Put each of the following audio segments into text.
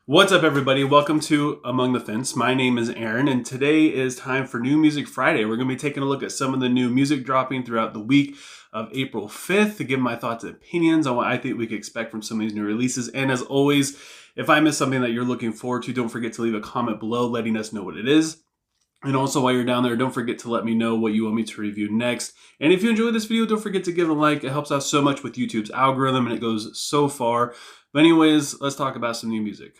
What's up, everybody? Welcome to Among the Fence. My name is Aaron, and today is time for New Music Friday. We're going to be taking a look at some of the new music dropping throughout the week of April 5th to give my thoughts and opinions on what I think we can expect from some of these new releases. And as always, if I miss something that you're looking forward to, don't forget to leave a comment below letting us know what it is. And also, while you're down there, don't forget to let me know what you want me to review next. And if you enjoyed this video, don't forget to give a like. It helps out so much with YouTube's algorithm, and it goes so far. But anyways, let's talk about some new music.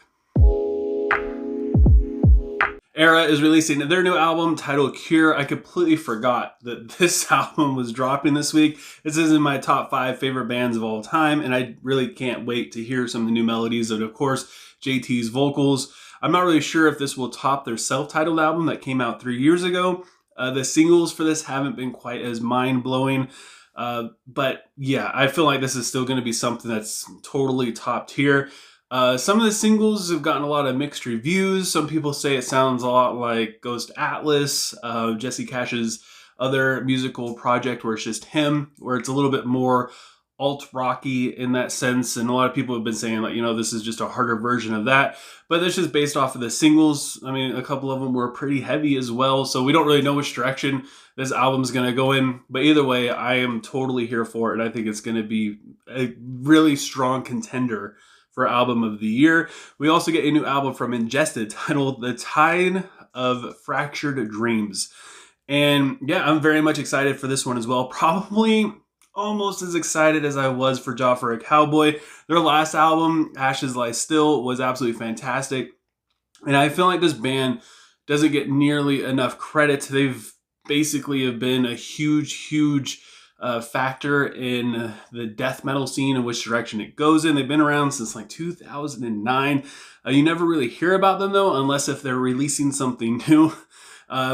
ERRA is releasing their new album titled Cure. I completely forgot that this album was dropping this week. This is in my top 5 favorite bands of all time, and I really can't wait to hear some of the new melodies and, of course, JT's vocals. I'm not really sure if this will top their self-titled album that came out 3 years ago. The singles for this haven't been quite as mind-blowing, but yeah, I feel like this is still going to be something that's totally top tier. Some of the singles have gotten a lot of mixed reviews. Some people say it sounds a lot like Ghost Atlas, Jesse Cash's other musical project where it's just him, where it's a little bit more alt-rocky in that sense. And a lot of people have been saying, like, this is just a harder version of that. But that's just based off of the singles. I mean, a couple of them were pretty heavy as well. So we don't really know which direction this album's going to go in. But either way, I am totally here for it. And I think it's going to be a really strong contender for Album of the Year. We also get a new album from Ingested titled The Tide of Fractured Dreams. And yeah, I'm very much excited for this one as well. Probably almost as excited as I was for Jaw for a Cowboy. Their last album, Ashes Lie Still, was absolutely fantastic. And I feel like this band doesn't get nearly enough credit. They've basically have been a huge factor in the death metal scene and which direction it goes in. They've been around since like 2009. You never really hear about them though, unless if they're releasing something new,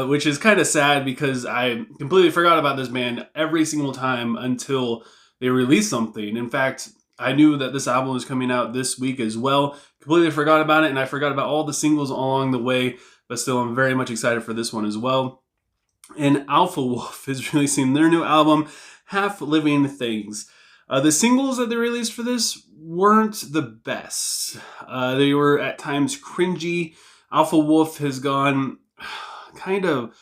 which is kind of sad because I completely forgot about this band every single time until they release something. In fact, I knew that this album was coming out this week as well. Completely forgot about it, and I forgot about all the singles along the way, but still I'm very much excited for this one as well. And Alpha Wolf is releasing their new album, Half Living Things. The singles that they released for this weren't the best. They were at times cringy. Alpha Wolf has gone kind of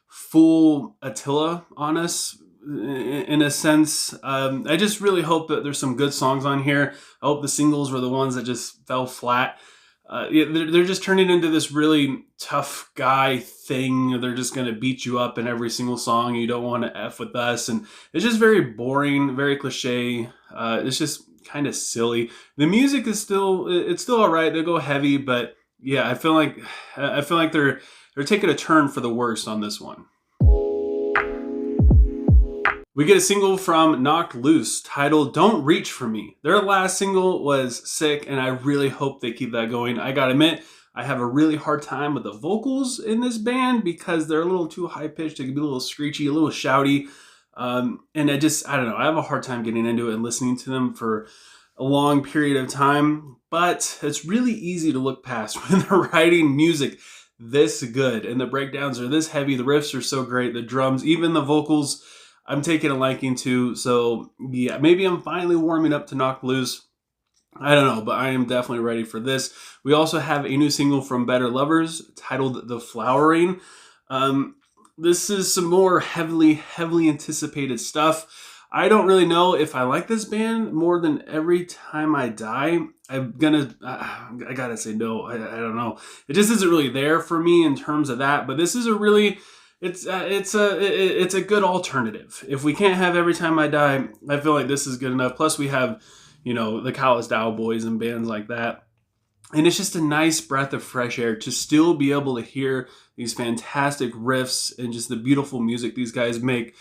full Attila on us in a sense. I just really hope that there's some good songs on here. I hope the singles were the ones that just fell flat. They're just turning into this really tough guy thing. They're just going to beat you up in every single song. You don't want to F with us. And it's just very boring, very cliche. It's just kind of silly. The music is still all right. They go heavy, but yeah, I feel like they're taking a turn for the worse on this one. We get a single from Knocked Loose titled Don't Reach For Me. Their last single was sick, and I really hope they keep that going. I gotta admit, I have a really hard time with the vocals in this band because they're a little too high-pitched. They can be a little screechy, a little shouty. And I don't know. I have a hard time getting into it and listening to them for a long period of time. But it's really easy to look past when they're writing music this good. And the breakdowns are this heavy. The riffs are so great. The drums, even the vocals, I'm taking a liking to. So yeah, maybe I'm finally warming up to Knocked Loose. I don't know, but I am definitely ready for this. We also have a new single from Better Lovers titled The Flowering. This is some more heavily anticipated stuff. I don't really know if I like this band more than Every Time I Die. I gotta say no. I don't know. It just isn't really there for me in terms of that. But this is a really it's a good alternative. If we can't have Every Time I Die, I feel like this is good enough. Plus we have, the Callous Dow Boys and bands like that. And it's just a nice breath of fresh air to still be able to hear these fantastic riffs and just the beautiful music these guys make.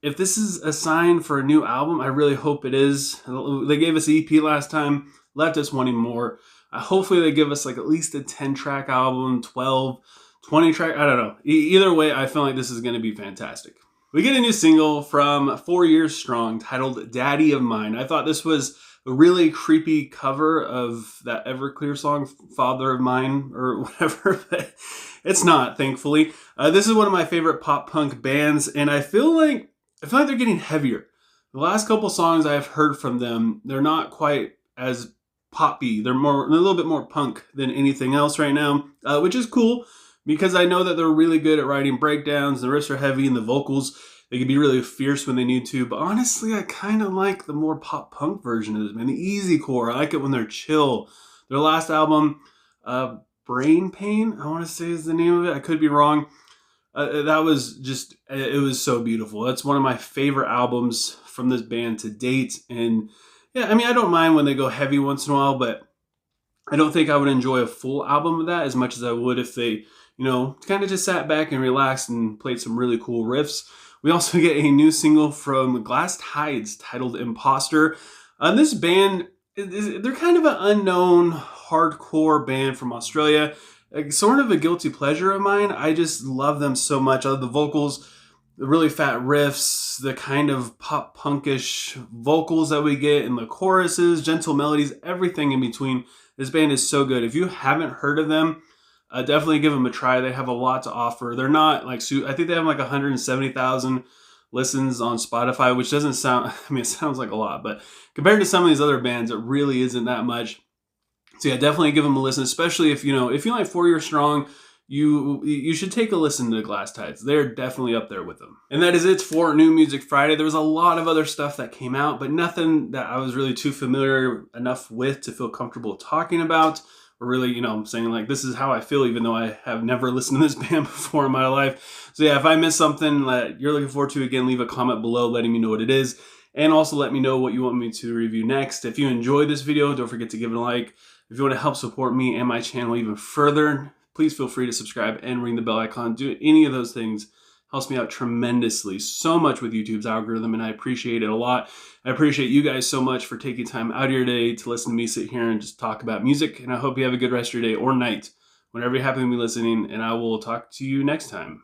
If this is a sign for a new album, I really hope it is. They gave us an EP last time, left us wanting more. Hopefully they give us like at least a 10-track album, 12, 20 track, I don't know. Either way, I feel like this is going to be fantastic. We get a new single from 4 Years Strong titled Daddy of Mine. I thought this was a really creepy cover of that Everclear song, Father of Mine, or whatever, but it's not, thankfully. This is one of my favorite pop punk bands, and I feel like they're getting heavier. The last couple songs I've heard from them, they're not quite as poppy. They're a little bit more punk than anything else right now, which is cool because I know that they're really good at writing breakdowns. The riffs are heavy and the vocals, they can be really fierce when they need to. But honestly, I kind of like the more pop punk version of this, man. The easy core. I like it when they're chill. Their last album, Brain Pain, I want to say is the name of it. I could be wrong. That was just, it was so beautiful. That's one of my favorite albums from this band to date. And yeah, I mean, I don't mind when they go heavy once in a while, but I don't think I would enjoy a full album of that as much as I would if they, kind of just sat back and relaxed and played some really cool riffs. We also get a new single from Glass Tides titled Imposter. This band, they're kind of an unknown hardcore band from Australia. Sort of a guilty pleasure of mine. I just love them so much. I love the vocals, the really fat riffs, the kind of pop punkish vocals that we get in the choruses, gentle melodies, everything in between. This band is so good. If you haven't heard of them, definitely give them a try. They have a lot to offer. They're not like, I think they have like 170,000 listens on Spotify, which doesn't sound, I mean, it sounds like a lot, but compared to some of these other bands, it really isn't that much. So yeah, definitely give them a listen, especially if you like 4 Year Strong, you should take a listen to Glass Tides. They're definitely up there with them. And that is it for New Music Friday. There was a lot of other stuff that came out, but nothing that I was really too familiar enough with to feel comfortable talking about. Or really, saying like, this is how I feel, even though I have never listened to this band before in my life. So yeah, if I missed something that you're looking forward to, again, leave a comment below letting me know what it is. And also let me know what you want me to review next. If you enjoyed this video, don't forget to give it a like. If you want to help support me and my channel even further, please feel free to subscribe and ring the bell icon. Do any of those things. Helps me out tremendously, so much with YouTube's algorithm, and I appreciate it a lot. I appreciate you guys so much for taking time out of your day to listen to me sit here and just talk about music, and I hope you have a good rest of your day or night, whenever you happen to be listening, and I will talk to you next time.